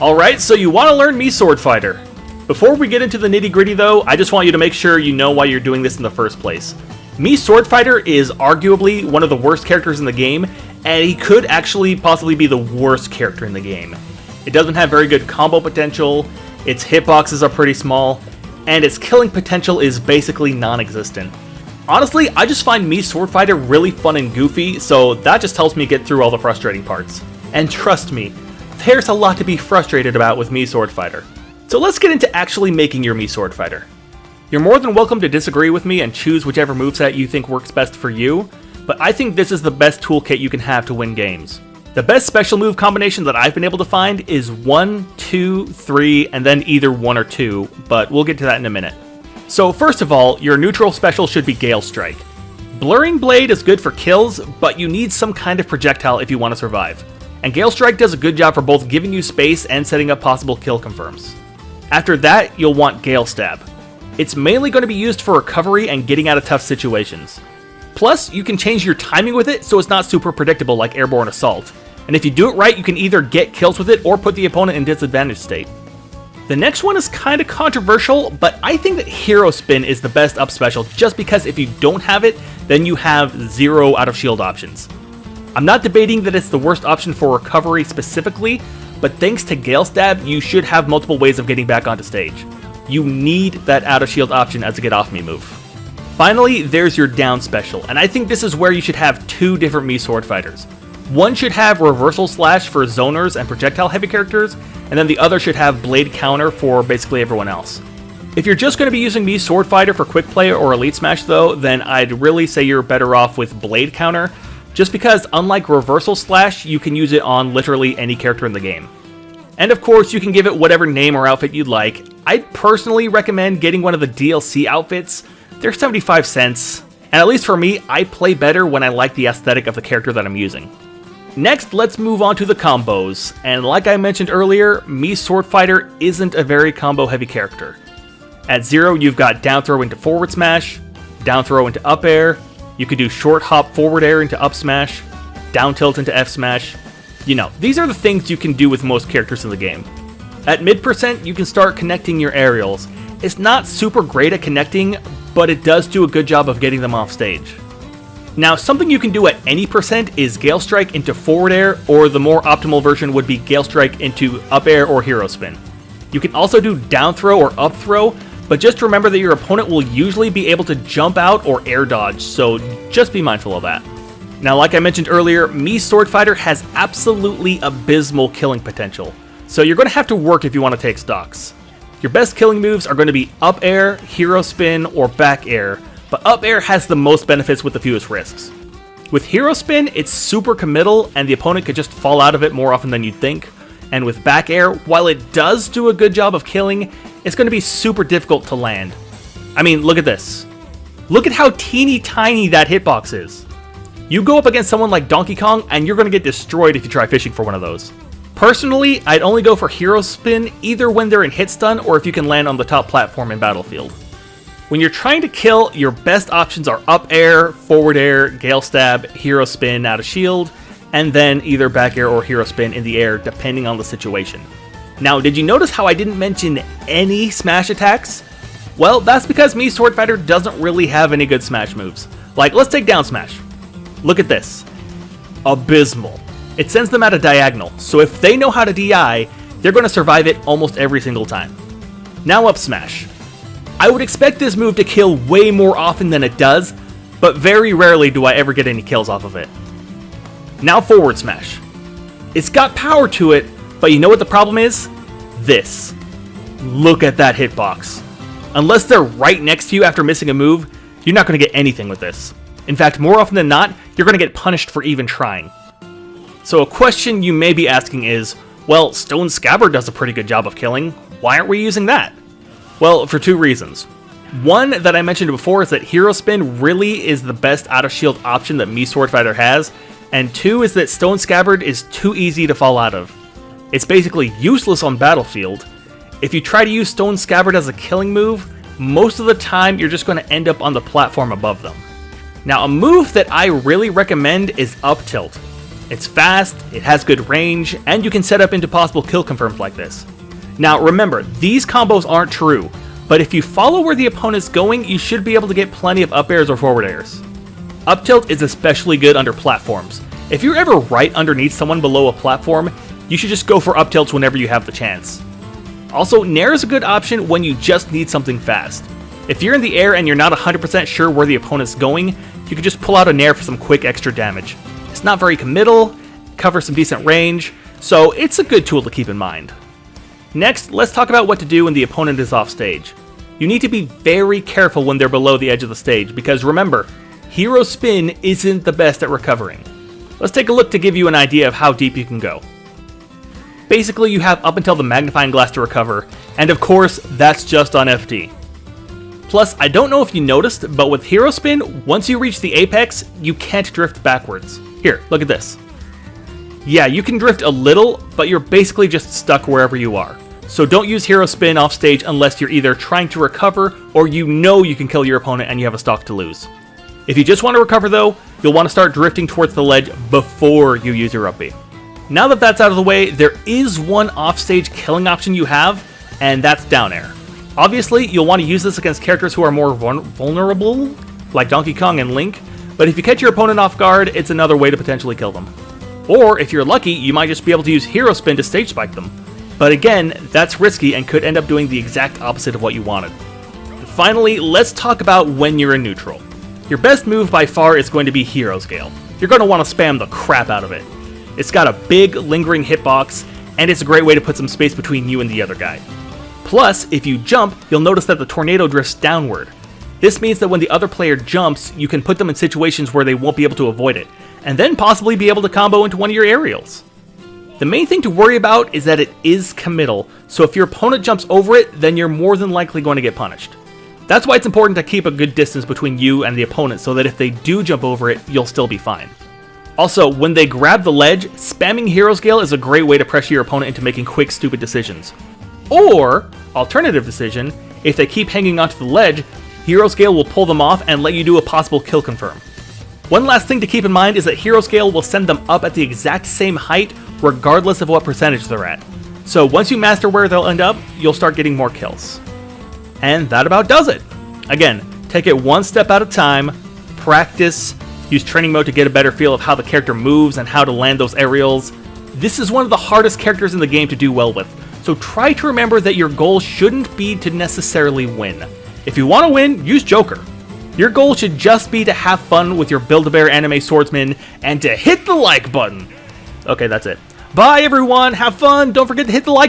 Alright, so you want to learn Mii Swordfighter. Before we get into the nitty gritty though, I just want you to make sure you know why you're doing this in the first place. Mii Swordfighter is arguably one of the worst characters in the game, and he could actually possibly be the worst character in the game. It doesn't have very good combo potential, its hitboxes are pretty small, and its killing potential is basically non-existent. Honestly, I just find Mii Swordfighter really fun and goofy, so that just helps me get through all the frustrating parts. And trust me, there's a lot to be frustrated about with Mii Swordfighter. So let's get into actually making your Mii Swordfighter. You're more than welcome to disagree with me and choose whichever moveset you think works best for you, but I think this is the best toolkit you can have to win games. The best special move combination that I've been able to find is 1, 2, 3, and then either 1 or 2, but we'll get to that in a minute. So first of all, your neutral special should be Gale Strike. Blurring Blade is good for kills, but you need some kind of projectile if you want to survive. And Gale Strike does a good job for both giving you space and setting up possible kill confirms. After that, you'll want Gale Stab. It's mainly going to be used for recovery and getting out of tough situations. Plus, you can change your timing with it so it's not super predictable like Airborne Assault. And if you do it right, you can either get kills with it or put the opponent in disadvantaged state. The next one is kind of controversial, but I think that Hero Spin is the best up special just because if you don't have it, then you have 0 out of shield options. I'm not debating that it's the worst option for recovery specifically, but thanks to Gale Stab, you should have multiple ways of getting back onto stage. You need that out of shield option as a get off me move. Finally, there's your down special, and I think this is where you should have 2 different Mii Swordfighters. One should have Reversal Slash for zoners and projectile heavy characters, and then the other should have Blade Counter for basically everyone else. If you're just going to be using Mii Swordfighter for quick play or elite smash though, then I'd really say you're better off with Blade Counter, just because unlike Reversal Slash, you can use it on literally any character in the game. And of course, you can give it whatever name or outfit you'd like. I'd personally recommend getting one of the DLC outfits. They're 75 cents, and at least for me, I play better when I like the aesthetic of the character that I'm using. Next, let's move on to the combos, and like I mentioned earlier, Mii Swordfighter isn't a very combo heavy character. At 0, you've got down throw into forward smash, down throw into up air, you could do short hop forward air into up smash, down tilt into F smash. You know, these are the things you can do with most characters in the game. At mid percent, you can start connecting your aerials. It's not super great at connecting, but it does do a good job of getting them off stage. Now, something you can do at any percent is Gale Strike into forward air, or the more optimal version would be Gale Strike into up air or Hero Spin. You can also do down throw or up throw, but just remember that your opponent will usually be able to jump out or air dodge, so just be mindful of that. Now, like I mentioned earlier, Mii Swordfighter has absolutely abysmal killing potential, so you're going to have to work if you want to take stocks. Your best killing moves are going to be up air, hero spin, or back air, but up air has the most benefits with the fewest risks. With hero spin, it's super committal, and the opponent could just fall out of it more often than you'd think. And with back air, while it does do a good job of killing, it's going to be super difficult to land. I mean, look at this. Look at how teeny tiny that hitbox is. You go up against someone like Donkey Kong, and you're going to get destroyed if you try fishing for one of those. Personally, I'd only go for hero spin either when they're in hit stun or if you can land on the top platform in Battlefield. When you're trying to kill, your best options are up air, forward air, Gale Stab, hero spin out of shield, and then either back air or hero spin in the air depending on the situation. Now, did you notice how I didn't mention any smash attacks? Well, that's because Mii Swordfighter doesn't really have any good smash moves. Like, let's take down smash. Look at this. Abysmal. It sends them at a diagonal, so if they know how to DI, they're going to survive it almost every single time. Now up smash. I would expect this move to kill way more often than it does, but very rarely do I ever get any kills off of it. Now forward smash. It's got power to it, but you know what the problem is? This. Look at that hitbox. Unless they're right next to you after missing a move, you're not going to get anything with this. In fact, more often than not, you're going to get punished for even trying. So a question you may be asking is, well, Stone Scabbard does a pretty good job of killing, why aren't we using that? Well, for 2 reasons. One that I mentioned before is that Hero Spin really is the best out of shield option that Mii Swordfighter has, and 2 is that Stone Scabbard is too easy to fall out of. It's basically useless on Battlefield. If you try to use Stone Scabbard as a killing move, most of the time you're just going to end up on the platform above them. Now, a move that I really recommend is up tilt. It's fast, it has good range, and you can set up into possible kill confirms like this. Now remember, these combos aren't true, but if you follow where the opponent's going, you should be able to get plenty of up airs or forward airs. Up tilt is especially good under platforms. If you're ever right underneath someone below a platform, you should just go for up tilts whenever you have the chance. Also, Nair is a good option when you just need something fast. If you're in the air and you're not 100% sure where the opponent's going, you can just pull out a Nair for some quick extra damage. It's not very committal, covers some decent range, so it's a good tool to keep in mind. Next, let's talk about what to do when the opponent is off stage. You need to be very careful when they're below the edge of the stage, because remember, Hero Spin isn't the best at recovering. Let's take a look to give you an idea of how deep you can go. Basically, you have up until the magnifying glass to recover, and of course, that's just on FD. Plus, I don't know if you noticed, but with Hero Spin, once you reach the apex, you can't drift backwards. Here, look at this. Yeah, you can drift a little, but you're basically just stuck wherever you are. So don't use Hero Spin off stage unless you're either trying to recover, or you know you can kill your opponent and you have a stock to lose. If you just want to recover though, you'll want to start drifting towards the ledge before you use your up B. Now that that's out of the way, there is one offstage killing option you have, and that's down air. Obviously, you'll want to use this against characters who are more vulnerable, like Donkey Kong and Link, but if you catch your opponent off guard, it's another way to potentially kill them. Or, if you're lucky, you might just be able to use Hero Spin to stage spike them. But again, that's risky and could end up doing the exact opposite of what you wanted. Finally, let's talk about when you're in neutral. Your best move by far is going to be Hero's Gale. You're going to want to spam the crap out of it. It's got a big, lingering hitbox, and it's a great way to put some space between you and the other guy. Plus, if you jump, you'll notice that the tornado drifts downward. This means that when the other player jumps, you can put them in situations where they won't be able to avoid it, and then possibly be able to combo into one of your aerials. The main thing to worry about is that it is committal, so if your opponent jumps over it, then you're more than likely going to get punished. That's why it's important to keep a good distance between you and the opponent so that if they do jump over it, you'll still be fine. Also, when they grab the ledge, spamming Hero's Gale is a great way to pressure your opponent into making quick, stupid decisions. Or, alternative decision, if they keep hanging onto the ledge, Hero's Gale will pull them off and let you do a possible kill confirm. One last thing to keep in mind is that Hero's Gale will send them up at the exact same height, regardless of what percentage they're at. So once you master where they'll end up, you'll start getting more kills. And that about does it. Again, take it one step at a time, practice, use training mode to get a better feel of how the character moves and how to land those aerials. This is one of the hardest characters in the game to do well with, so try to remember that your goal shouldn't be to necessarily win. If you want to win, use Joker. Your goal should just be to have fun with your Build-A-Bear anime swordsman and to hit the like button. Okay, that's it. Bye everyone, have fun, don't forget to hit the like button.